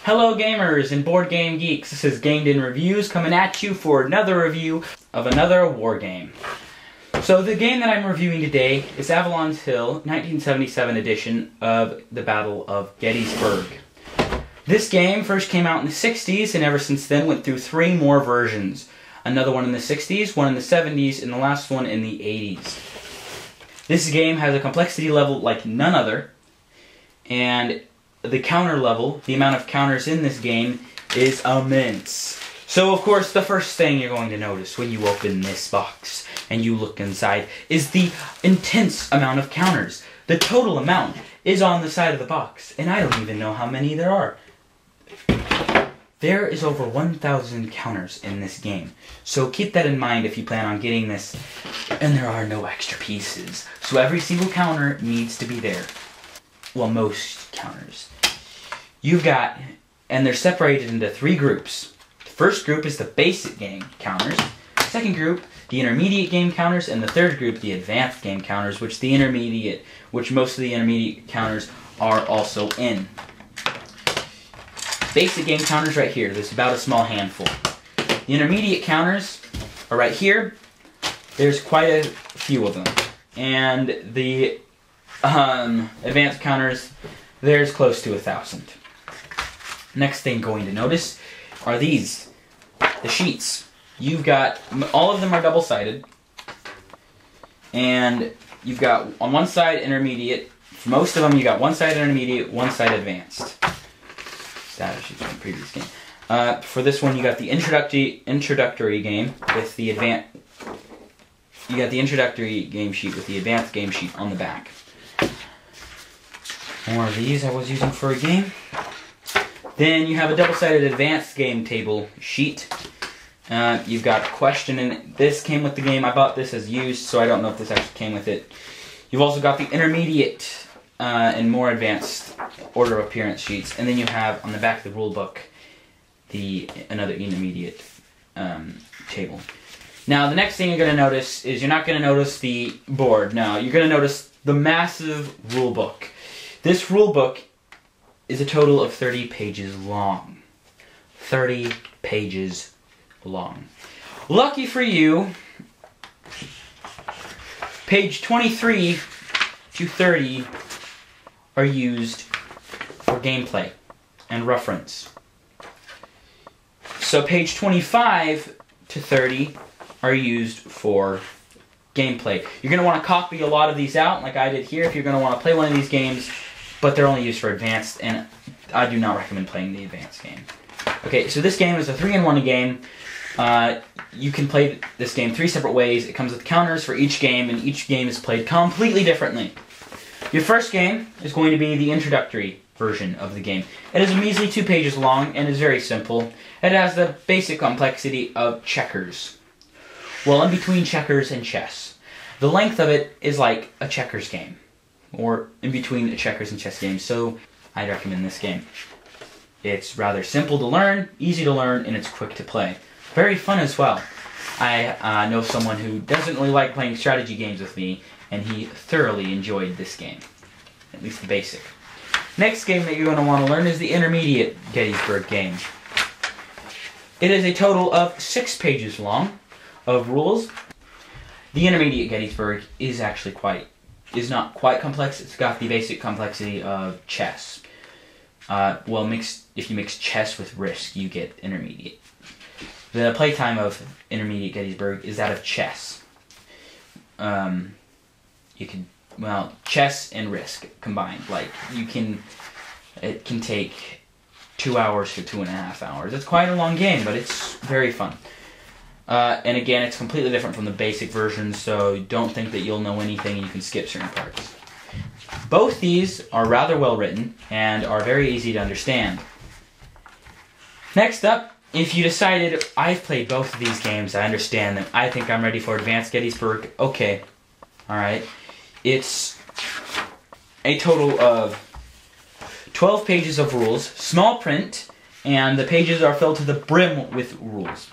Hello gamers and board game geeks, this is Gamed in Reviews coming at you for another review of another war game. So the game that I'm reviewing today is Avalon Hill 1977 edition of the Battle of Gettysburg. This game first came out in the 60s and ever since then went through 3 more versions. Another one in the 60s, one in the 70s, and the last one in the 80s. This game has a complexity level like none other, and the counter level, the amount of counters in this game, is immense. So of course the first thing you're going to notice when you open this box and you look inside is the intense amount of counters. The total amount is on the side of the box, and I don't even know how many there are. There is over 1,000 counters in this game, so keep that in mind if you plan on getting this. And there are no extra pieces, so every single counter needs to be there. Well, most counters. You've got, and they're separated into 3 groups. The first group is the basic game counters, the second group, the intermediate game counters, and the third group, the advanced game counters, which most of the intermediate counters are also in. Basic game counters right here. There's about a small handful. The intermediate counters are right here. There's quite a few of them. And the advanced counters, there's close to 1,000. Next thing going to notice are these, the sheets. You've got, all of them are double-sided. And you've got on one side intermediate. For most of them, you got one side intermediate, one side advanced. Status sheets from the previous game. For this one, you got the introductory game with the advanced. You got the introductory game sheet with the advanced game sheet on the back. More of these I was using for a game. Then you have a double-sided advanced game table sheet. You've got a question in it. This came with the game. I bought this as used, so I don't know if this actually came with it. You've also got the intermediate and more advanced order of appearance sheets, and then you have on the back of the rule book another intermediate table. Now the next thing you're going to notice is you're not going to notice the board. No, you're going to notice the massive rule book. This rule book is a total of 30 pages long. 30 pages long. Lucky for you, page 23 to 30 are used for gameplay and reference. So page 25 to 30 are used for gameplay. You're going to want to copy a lot of these out like I did here if you're going to want to play one of these games, but they're only used for advanced, and I do not recommend playing the advanced game. Okay, so this game is a 3-in-1 game. You can play this game 3 separate ways. It comes with counters for each game, and each game is played completely differently. Your first game is going to be the introductory version of the game. It is a measly 2 pages long and is very simple. It has the basic complexity of checkers. Well, in between checkers and chess. The length of it is like a checkers game, or in between a checkers and chess game, so I'd recommend this game. It's rather simple to learn, easy to learn, and it's quick to play. Very fun as well. I know someone who doesn't really like playing strategy games with me, and he thoroughly enjoyed this game. At least the basic. Next game that you're going to want to learn is the intermediate Gettysburg game. It is a total of 6 pages long of rules. The intermediate Gettysburg is actually not quite complex. It's got the basic complexity of chess. Well, if you mix chess with Risk, you get intermediate. The playtime of intermediate Gettysburg is that of chess. Chess and Risk combined. It can take 2 hours to 2.5 hours. It's quite a long game, but it's very fun. And again, it's completely different from the basic version, so don't think that you'll know anything and you can skip certain parts. Both these are rather well written and are very easy to understand. Next up, if you decided, I've played both of these games, I understand them, I think I'm ready for Advanced Gettysburg, okay, alright. It's a total of 12 pages of rules, small print, and the pages are filled to the brim with rules.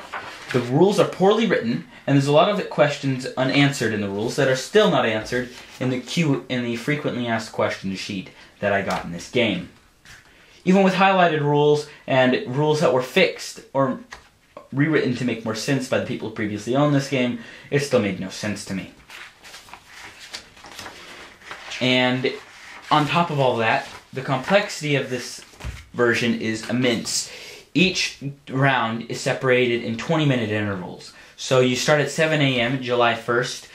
The rules are poorly written, and there's a lot of questions unanswered in the rules that are still not answered in the frequently asked questions sheet that I got in this game. Even with highlighted rules and rules that were fixed or rewritten to make more sense by the people who previously owned this game, it still made no sense to me. And on top of all that, the complexity of this version is immense. Each round is separated in 20-minute intervals. So you start at 7 a.m. July 1st,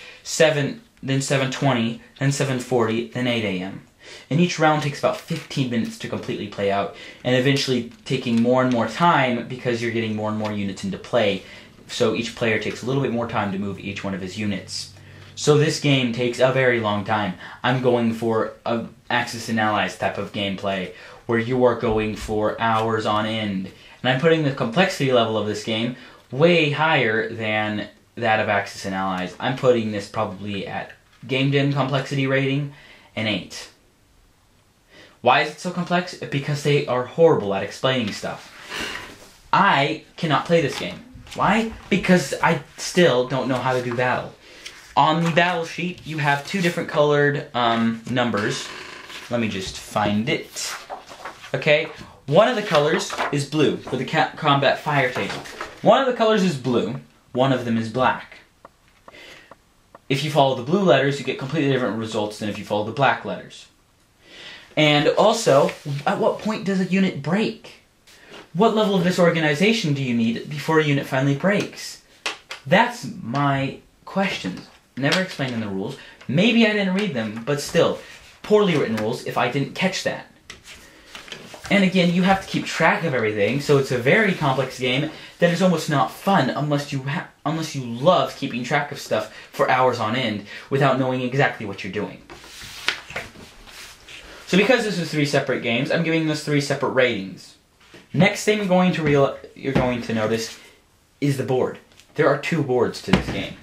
then 7:20, then 7:40, then 8 a.m. And each round takes about 15 minutes to completely play out, and eventually taking more and more time because you're getting more and more units into play. So each player takes a little bit more time to move each one of his units. So this game takes a very long time. I'm going for a Axis and Allies type of gameplay, where you are going for hours on end. And I'm putting the complexity level of this game way higher than that of Axis and Allies. I'm putting this probably at Game Den complexity rating, an 8. Why is it so complex? Because they are horrible at explaining stuff. I cannot play this game. Why? Because I still don't know how to do battle. On the battle sheet, you have 2 different colored numbers. Let me just find it. Okay, one of the colors is blue for the combat fire table. One of the colors is blue, one of them is black. If you follow the blue letters, you get completely different results than if you follow the black letters. And also, at what point does a unit break? What level of disorganization do you need before a unit finally breaks? That's my questions. Never explained in the rules. Maybe I didn't read them, but still, poorly written rules if I didn't catch that. And again, you have to keep track of everything, so it's a very complex game that is almost not fun unless you love keeping track of stuff for hours on end without knowing exactly what you're doing. So because this is 3 separate games, I'm giving this 3 separate ratings. Next thing you're going to notice is the board. There are 2 boards to this game.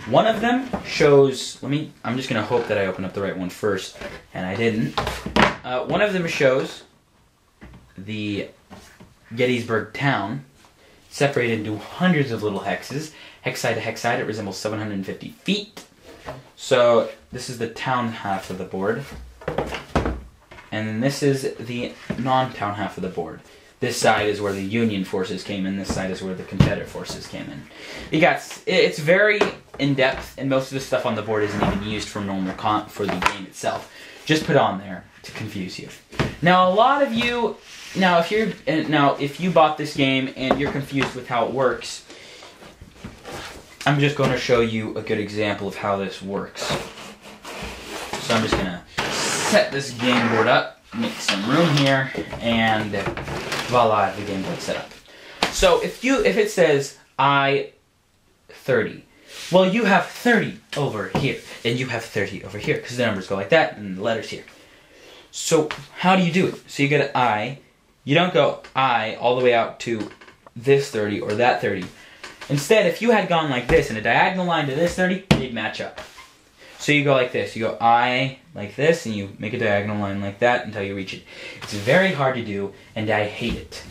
One of them shows, I'm just going to hope that I open up the right one first, and I didn't. One of them shows the Gettysburg town, separated into hundreds of little hexes. Hex side to hex side, it resembles 750 feet. So this is the town half of the board. And then this is the non-town half of the board. This side is where the Union forces came in, this side is where the Confederate forces came in. It's very in-depth, and most of the stuff on the board isn't even used for normal for the game itself. Just put on there to confuse you. Now, a lot of you, if you bought this game and you're confused with how it works, I'm just going to show you a good example of how this works. So I'm just going to set this game board up, make some room here, and voila, the game board set up. So if it says I-30, well, you have 30 over here, and you have 30 over here, because the numbers go like that, and the letters here. So how do you do it? So you get an I. You don't go I all the way out to this 30 or that 30. Instead, if you had gone like this in a diagonal line to this 30, they'd match up. So you go like this. You go I like this, and you make a diagonal line like that until you reach it. It's very hard to do, and I hate it.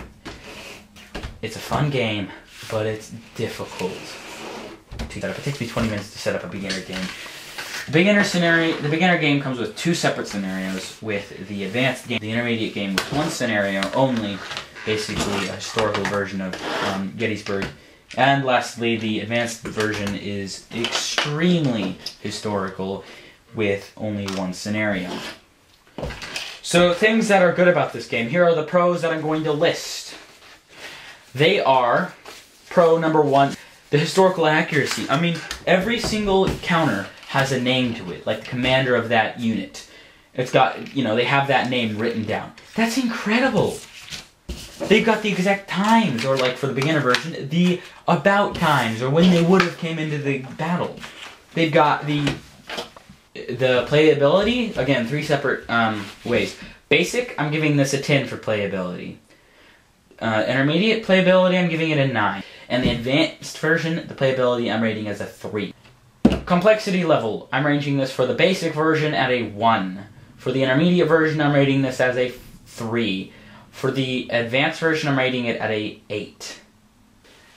It's a fun game, but it's difficult to set up. It takes me 20 minutes to set up a beginner game. The beginner game comes with 2 separate scenarios, with the advanced game, the intermediate game with 1 scenario only, basically a historical version of Gettysburg. And lastly, the advanced version is extremely historical with only 1 scenario. So things that are good about this game, here are the pros that I'm going to list. They are, pro number 1, the historical accuracy. I mean, every single counter has a name to it, like the commander of that unit. It's got, they have that name written down. That's incredible. They've got the exact times, or like for the beginner version, the about times, or when they would have came into the battle. They've got the playability, again, 3 separate ways. Basic, I'm giving this a 10 for playability. Intermediate playability, I'm giving it a 9. And the advanced version, the playability, I'm rating as a 3. Complexity level, I'm ranging this for the basic version at a 1. For the intermediate version, I'm rating this as a 3. For the advanced version, I'm rating it at a 8.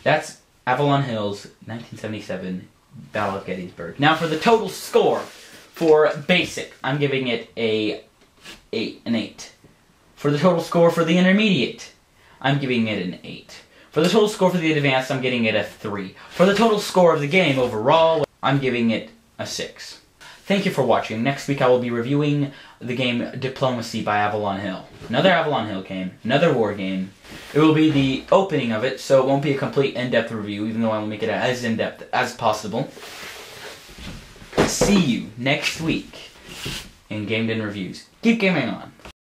That's Avalon Hill's 1977 Battle of Gettysburg. Now for the total score, for basic, I'm giving it an 8. For the total score for the intermediate, I'm giving it an 8. For the total score for the advanced, I'm giving it a 3. For the total score of the game overall, I'm giving it a 6. Thank you for watching. Next week I will be reviewing the game Diplomacy by Avalon Hill. Another Avalon Hill game, another war game. It will be the opening of it, so it won't be a complete in-depth review, even though I will make it as in-depth as possible. See you next week in Game Den Reviews. Keep gaming on.